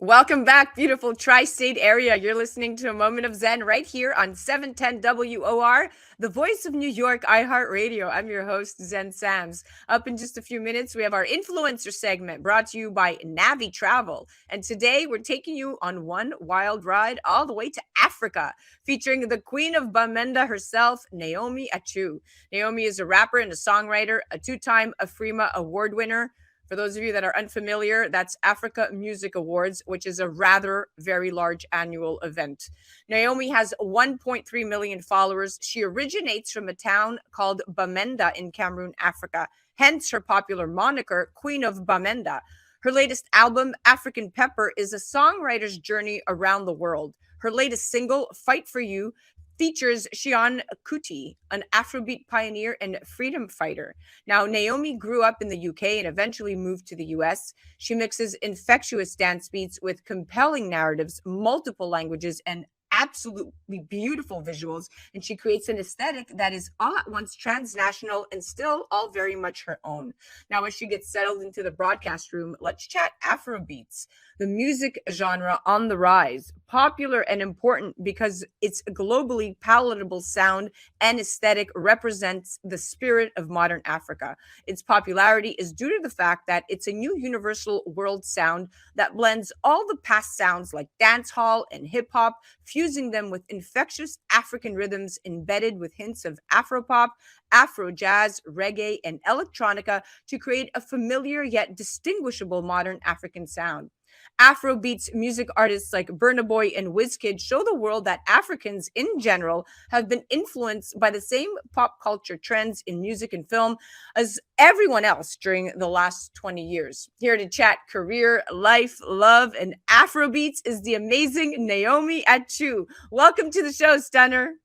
Welcome back, beautiful tri-state area. You're listening to a moment of Zen right here on 710 WOR, the voice of New York, iHeartRadio. I'm your host, Zen Sams. Up in just a few minutes, we have our influencer segment brought to you by Navé Travel. And today we're taking you on one wild ride all the way to Africa, featuring the Queen of Bamenda herself, Naomi Achu. Naomi is a rapper and a songwriter, a two-time Afrima Award winner. For those of you that are unfamiliar, that's Africa Music Awards, which is a rather very large annual event. Naomi has 1.3 million followers. She originates from a town called Bamenda in Cameroon, Africa, hence her popular moniker, Queen of Bamenda. Her latest album, African Pepper, is a songwriter's journey around the world. Her latest single, Fight for You, features Shion Kuti, an Afrobeat pioneer and freedom fighter. Now, Naomi grew up in the UK and eventually moved to the US. She mixes infectious dance beats with compelling narratives, multiple languages, and absolutely beautiful visuals. And she creates an aesthetic that is all at once transnational and still all very much her own. Now, as she gets settled into the broadcast room, let's chat Afrobeats, the music genre on the rise, popular and important because its globally palatable sound and aesthetic represents the spirit of modern Africa. Its popularity is due to the fact that it's a new universal world sound that blends all the past sounds like dancehall and hip hop, fusing them with infectious African rhythms embedded with hints of Afropop, Afro jazz, reggae, and electronica to create a familiar yet distinguishable modern African sound. Afrobeats music artists like Burna Boy and Wizkid show the world that Africans in general have been influenced by the same pop culture trends in music and film as everyone else during the last 20 years. Here to chat career, life, love, and Afrobeats is the amazing Naomi Achu. Welcome to the show, Stunner.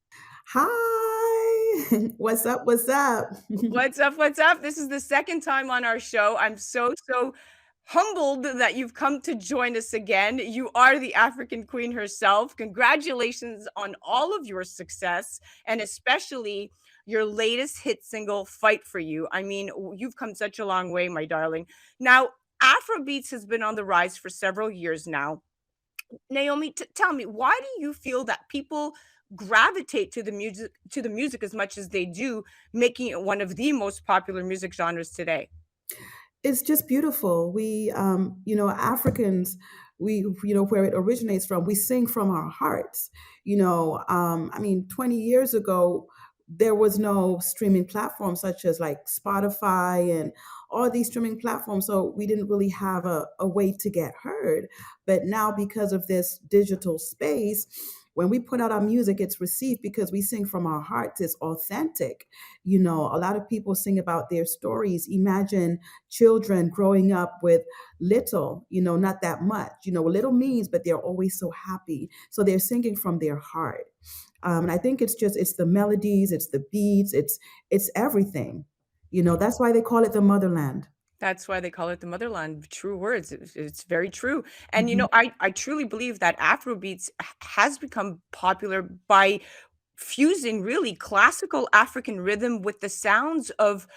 Hi. What's up? What's up? What's up? What's up? This is the second time on our show. I'm so humbled that you've come to join us again. You are the African queen herself. Congratulations on all of your success and especially your latest hit single, Fight for You. I mean, you've come such a long way, my darling. Now, Afrobeats has been on the rise for several years now. Naomi, tell me, why do you feel that people gravitate to the music as much as they do, making it one of the most popular music genres today? It's just beautiful. Africans, where it originates from, we sing from our hearts. 20 years ago, there was no streaming platform such as like Spotify and all these streaming platforms. So we didn't really have a way to get heard. But now, because of this digital space, when we put out our music, it's received because we sing from our hearts. It's authentic. A lot of people sing about their stories. Imagine children growing up with little, not that much, little means, but they're always so happy. So they're singing from their heart. And I think it's the melodies, it's the beats, it's everything. That's why they call it the motherland. That's why they call it the motherland. True words. It's very true. And Mhm. I truly believe that Afrobeats has become popular by fusing really classical African rhythm with the sounds of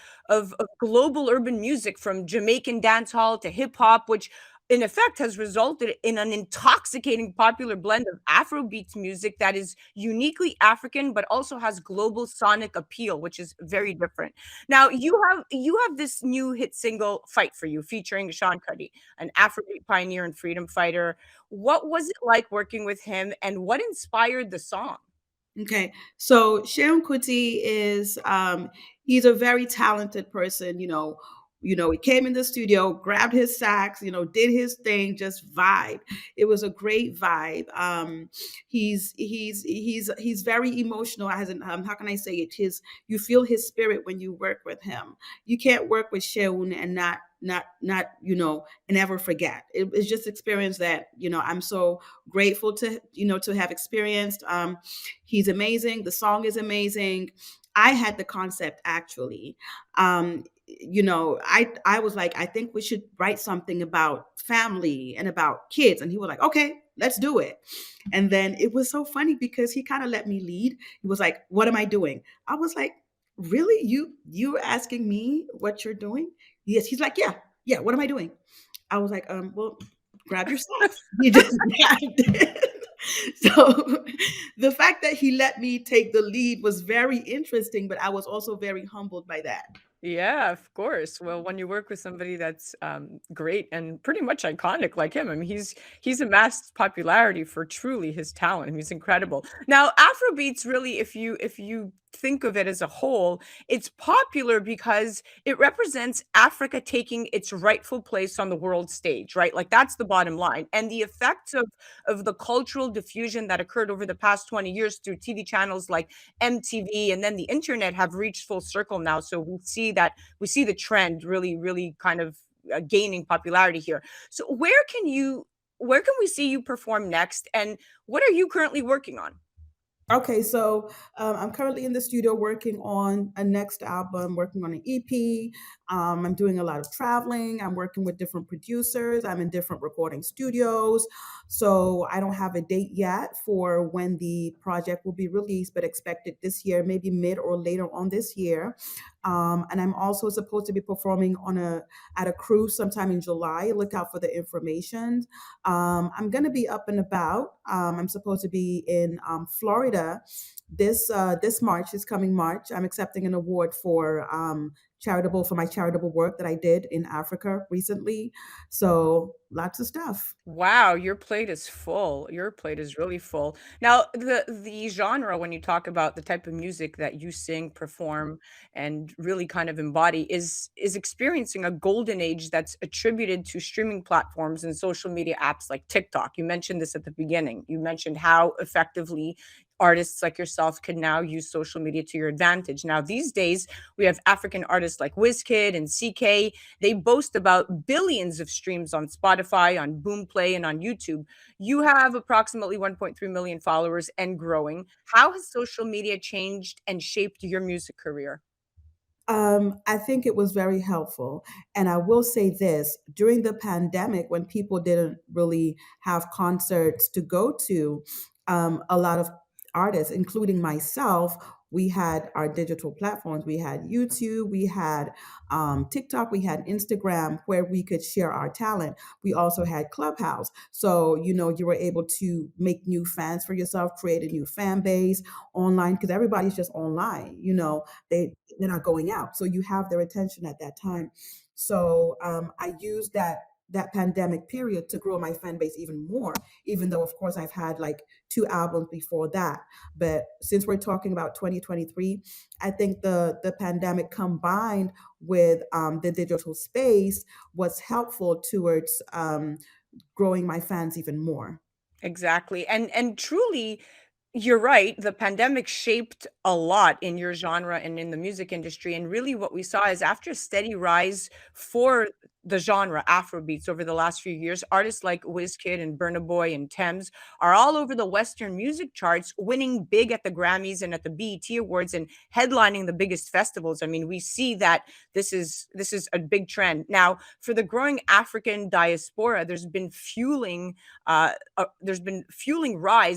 global urban music from Jamaican dancehall to hip hop, which in effect has resulted in an intoxicating popular blend of Afrobeats music that is uniquely African but also has global sonic appeal, which is very different. Now you have this new hit single, Fight for You, featuring Sean Cuddy, an Afrobeat pioneer and freedom fighter. What was it like working with him and what inspired the song? Okay, so Sharon Kuti is he's a very talented person. He came in the studio, grabbed his sax, did his thing, just vibe. It was a great vibe. He's very emotional. As in, how can I say it? You feel his spirit when you work with him. You can't work with Sharon and not and never forget. It's just experience that I'm so grateful to have experienced. He's amazing. The song is amazing. I had the concept actually. I was like, I think we should write something about family and about kids. And he was like, okay, let's do it. And then it was so funny because he kind of let me lead. He was like, what am I doing? I was like, really? You're asking me what you're doing? Yes. He's like, yeah, yeah. What am I doing? I was like, well, grab your stuff. He just grabbed it. So the fact that he let me take the lead was very interesting, but I was also very humbled by that. Yeah, of course. Well, when you work with somebody that's great and pretty much iconic like him, I mean, he's amassed popularity for truly his talent. He's incredible. Now, Afrobeats really, if you think of it as a whole, it's popular because it represents Africa taking its rightful place on the world stage, right? Like that's the bottom line. And the effects of the cultural diffusion that occurred over the past 20 years through TV channels like MTV and then the internet have reached full circle now. So we see the trend really, really kind of gaining popularity here. So where can we see you perform next, and what are you currently working on? Okay, so I'm currently in the studio working on a next album, working on an EP. I'm doing a lot of traveling. I'm working with different producers. I'm in different recording studios. So I don't have a date yet for when the project will be released, but expected this year, maybe mid or later on this year. And I'm also supposed to be performing on a at a cruise sometime in July. Look out for the information. I'm going to be up and about. I'm supposed to be in Florida this March, this coming March. I'm accepting an award for charitable for my charitable work that I did in Africa recently. So lots of stuff. Wow, your plate is full. Your plate is really full. Now, the genre when you talk about the type of music that you sing, perform, and really kind of embody is experiencing a golden age that's attributed to streaming platforms and social media apps like TikTok. You mentioned this at the beginning. You mentioned how effectively artists like yourself can now use social media to your advantage. Now, these days, we have African artists like Wizkid and CK. They boast about billions of streams on Spotify, on Boomplay, and on YouTube. You have approximately 1.3 million followers and growing. How has social media changed and shaped your music career? I think it was very helpful. And I will say this during the pandemic, when people didn't really have concerts to go to, a lot of artists, including myself, we had our digital platforms. We had YouTube, we had TikTok, we had Instagram where we could share our talent. We also had Clubhouse. So, you were able to make new fans for yourself, create a new fan base online because everybody's just online. They're not going out, so you have their attention at that time. So I used that pandemic period to grow my fan base even more, even though of course I've had like two albums before that. But since we're talking about 2023, I think the pandemic combined with the digital space was helpful towards growing my fans even more. Exactly. And truly, you're right. The pandemic shaped a lot in your genre and in the music industry. And really, what we saw is after a steady rise for the genre Afrobeats over the last few years, artists like Wizkid and Burna Boy and Thames are all over the Western music charts, winning big at the Grammys and at the BET Awards and headlining the biggest festivals. I mean, we see that this is a big trend. Now, for the growing African diaspora, there's been fueling rise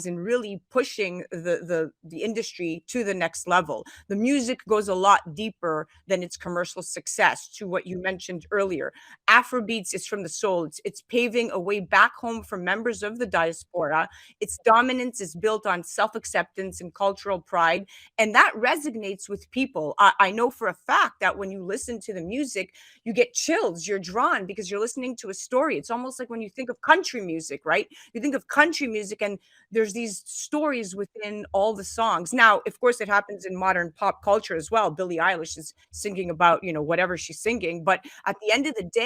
and really pushing the industry to the next level. The music goes a lot deeper than its commercial success. To what you mentioned earlier, Afrobeats is from the soul. It's paving a way back home for members of the diaspora. Its dominance is built on self acceptance and cultural pride, and that resonates with people. I know for a fact that when you listen to the music, you get chills. You're drawn because you're listening to a story. It's almost like when you think of country music, right? You think of country music and there's these stories within all the songs. Now, of course, it happens in modern pop culture as well. Billie Eilish is singing about, whatever she's singing. But at the end of the day,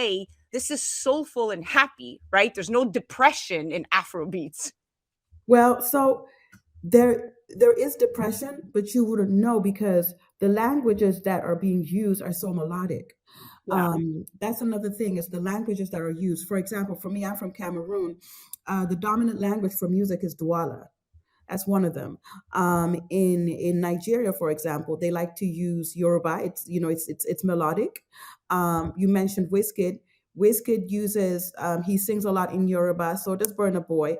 this is soulful and happy, right? There's no depression in Afro beats. Well, so there is depression, but you wouldn't know because the languages that are being used are so melodic. Yeah. That's another thing is the languages that are used. For example, for me, I'm from Cameroon. The dominant language for music is Douala. That's one of them. In Nigeria, for example, they like to use Yoruba. It's melodic. You mentioned Wizkid. Wizkid uses he sings a lot in Yoruba. So does Burna Boy.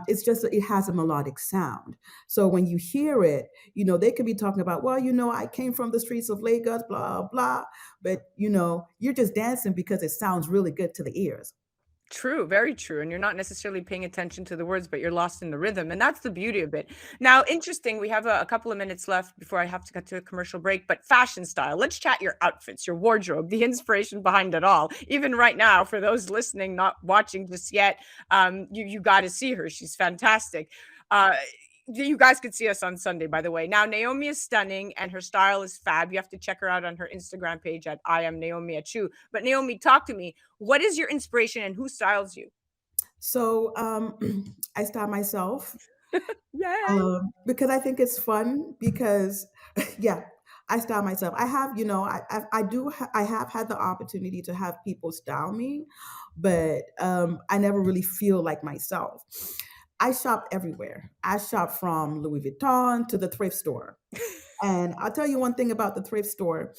It's just that it has a melodic sound. So when you hear it, they could be talking about, well, I came from the streets of Lagos, blah blah, but you're just dancing because it sounds really good to the ears. True, very true. And you're not necessarily paying attention to the words, but you're lost in the rhythm. And that's the beauty of it. Now, interesting, we have a couple of minutes left before I have to cut to a commercial break, but fashion style. Let's chat your outfits, your wardrobe, the inspiration behind it all. Even right now, for those listening, not watching just yet, you got to see her. She's fantastic. Uh, you guys could see us on Sunday, by the way. Now, Naomi is stunning and her style is fab. You have to check her out on her Instagram page at I am Naomi Achu. But Naomi, talk to me. What is your inspiration and who styles you? So I style myself Yay! because I think it's fun. Because yeah, I style myself. I have, I have had the opportunity to have people style me, but I never really feel like myself. I shop everywhere. I shop from Louis Vuitton to the thrift store. And I'll tell you one thing about the thrift store: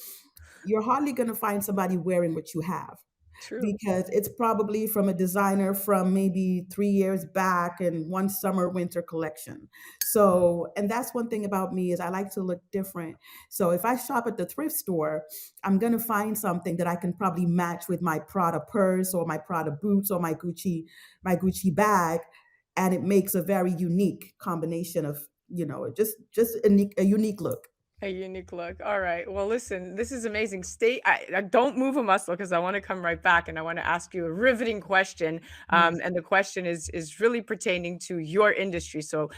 you're hardly going to find somebody wearing what you have, True. because it's probably from a designer from maybe 3 years back and one summer winter collection. So, and that's one thing about me, is I like to look different. So if I shop at the thrift store, I'm going to find something that I can probably match with my Prada purse or my Prada boots or my Gucci bag, and it makes a very unique combination of, just a unique look. A unique look. All right. Well, listen, this is amazing. I don't move a muscle because I want to come right back and I want to ask you a riveting question. Yes. And the question is really pertaining to your industry. So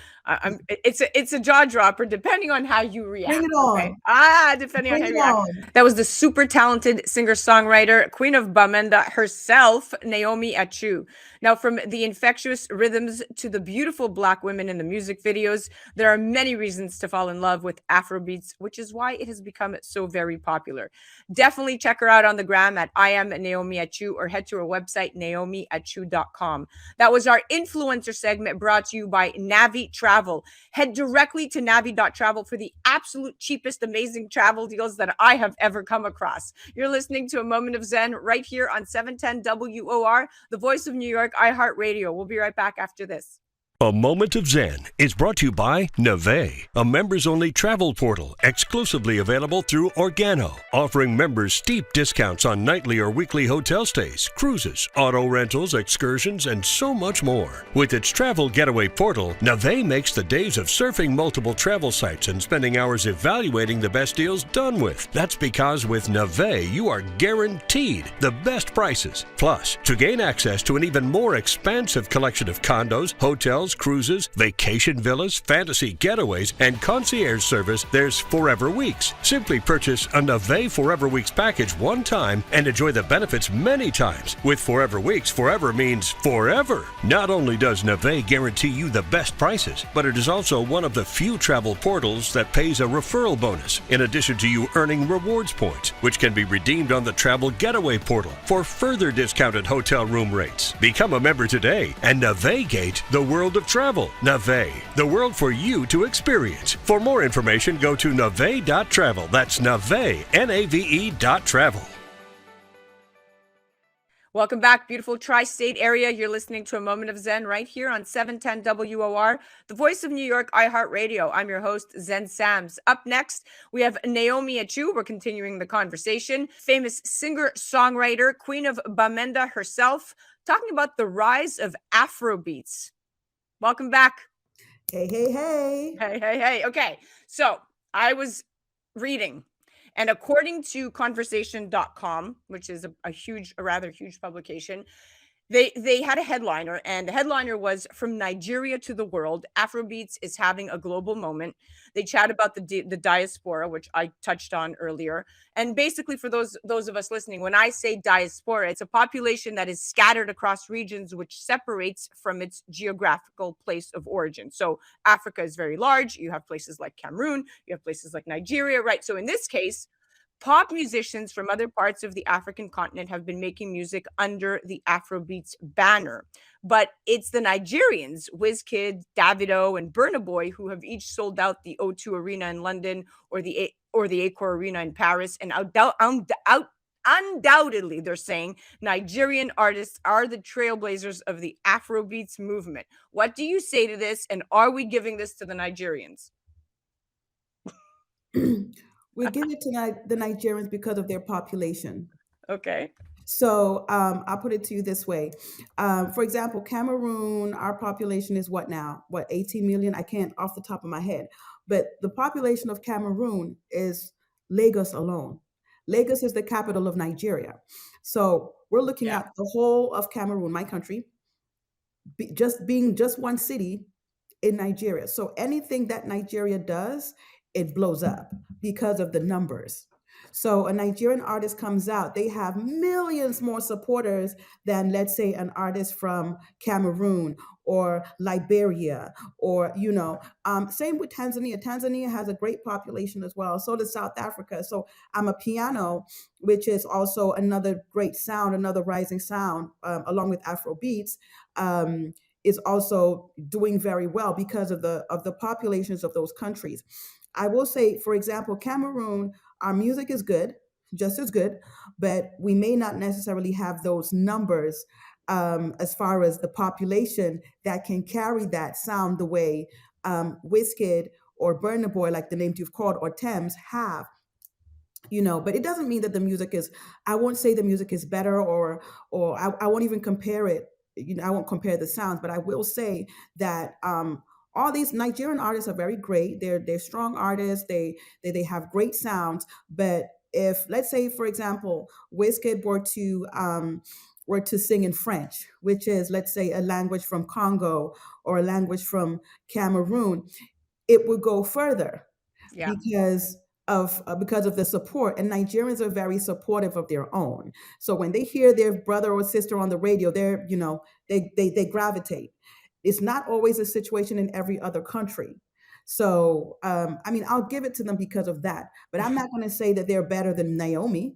it's a jaw dropper depending on how you Bring react. it Okay. on. Depending on Bring how it you react. on. That was the super talented singer-songwriter, Queen of Bamenda herself, Naomi Achu. Now, from the infectious rhythms to the beautiful Black women in the music videos, there are many reasons to fall in love with Afrobeats, which is why it has become so very popular. Definitely check her out on the gram at I am Naomi Achu or head to her website, naomiachu.com. That was our influencer segment brought to you by Navé Travel. Head directly to navi.travel for the absolute cheapest, amazing travel deals that I have ever come across. You're listening to A Moment of Zen right here on 710 WOR, the voice of New York, iHeartRadio. We'll be right back after this. A Moment of Zen is brought to you by Navé, a members-only travel portal exclusively available through Organo, offering members steep discounts on nightly or weekly hotel stays, cruises, auto rentals, excursions, and so much more. With its travel getaway portal, Navé makes the days of surfing multiple travel sites and spending hours evaluating the best deals done with. That's because with Navé, you are guaranteed the best prices. Plus, to gain access to an even more expansive collection of condos, hotels, cruises, vacation villas, fantasy getaways, and concierge service, there's Forever Weeks. Simply purchase a Navé Forever Weeks package one time and enjoy the benefits many times. With Forever Weeks, forever means forever. Not only does Navé guarantee you the best prices, but it is also one of the few travel portals that pays a referral bonus, in addition to you earning rewards points, which can be redeemed on the Travel Getaway portal for further discounted hotel room rates. Become a member today and navigate the world of travel. Navé, the world for you to experience. For more information, go to nave.travel. That's Navé, Nave.travel. Welcome back, beautiful tri-state area. You're listening to A Moment of Zen right here on 710 WOR, the voice of New York, iHeartRadio. I'm your host, Zen Sams. Up next, we have Naomi Achu. We're continuing the conversation. Famous singer-songwriter, Queen of Bamenda herself, talking about the rise of Afrobeats. Welcome back. Hey, hey, hey. Hey, hey, hey. Okay, so I was reading, and according to conversation.com, which is a rather huge publication, they had a headliner, and the headliner was "From Nigeria to the World, Afrobeats is having a global moment." They chat about the diaspora, which I touched on earlier. And basically, for those of us listening, when I say diaspora, it's a population that is scattered across regions, which separates from its geographical place of origin. So Africa is very large. You have places like Cameroon, you have places like Nigeria, right? So in this case, pop musicians from other parts of the African continent have been making music under the Afrobeats banner. But it's the Nigerians, Wizkid, Davido, and Burna Boy, who have each sold out the O2 Arena in London or the Accor Arena in Paris. And undoubtedly, they're saying Nigerian artists are the trailblazers of the Afrobeats movement. What do you say to this? And are we giving this to the Nigerians? We give it to the Nigerians because of their population. Okay. So I'll put it to you this way. For example, Cameroon, our population is what now? What, 18 million? I can't off the top of my head. But the population of Cameroon is Lagos alone. Lagos is the capital of Nigeria. So we're looking Yeah. at the whole of Cameroon, my country, just being just one city in Nigeria. So anything that Nigeria does, it blows up because of the numbers. So a Nigerian artist comes out, they have millions more supporters than, let's say, an artist from Cameroon or Liberia, or same with Tanzania. Tanzania has a great population as well. So does South Africa. So I'm a piano, which is also another great sound, another rising sound, along with Afrobeats. Um, is also doing very well because of the populations of those countries. I will say, for example, Cameroon, our music is good, just as good, but we may not necessarily have those numbers as far as the population that can carry that sound the way Wizkid or Burna Boy, like the names you've called, or Thames have. But it doesn't mean that the music is, I won't say the music is better, or I won't even compare it. I won't compare the sounds, but I will say that all these Nigerian artists are very great. They're strong artists. They have great sounds. But if, let's say, for example, Wizkid were to sing in French, which is, let's say, a language from Congo or a language from Cameroon, it would go further Yeah. because of the support. And Nigerians are very supportive of their own. So when they hear their brother or sister on the radio, they gravitate. It's not always a situation in every other country. So I mean, I'll give it to them because of that, but I'm not going to say that they're better than Naomi.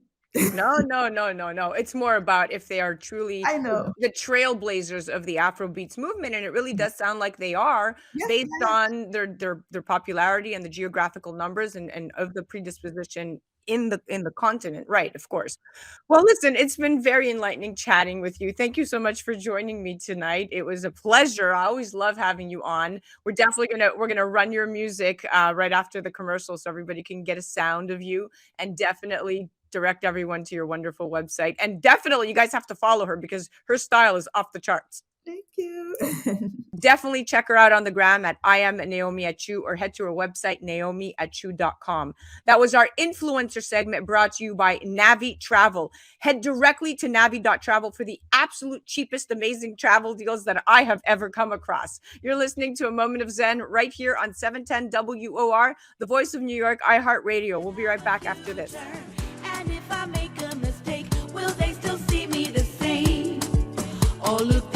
No, no, no, no, no. It's more about if they are truly I know. the trailblazers of the Afrobeats movement, and it really does sound like they are Yeah, based yeah, on their popularity and the geographical numbers and of the predisposition in the continent, right, of course. Well, listen, it's been very enlightening chatting with you. Thank you so much for joining me tonight. It was a pleasure. I always love having you on. We're gonna run your music right after the commercial so everybody can get a sound of you, and definitely direct everyone to your wonderful website. And definitely, you guys have to follow her because her style is off the charts. thank you. Definitely check her out on the gram at I am Naomi Achu, or head to her website, naomiachu.com. That was our influencer segment brought to you by Navé Travel. Head directly to navi.travel for the absolute cheapest, amazing travel deals that I have ever come across. You're listening to A Moment of Zen right here on 710 WOR, the voice of New York, iHeartRadio. We'll be right back after this. And if I make a mistake, will they still see me the same? Or look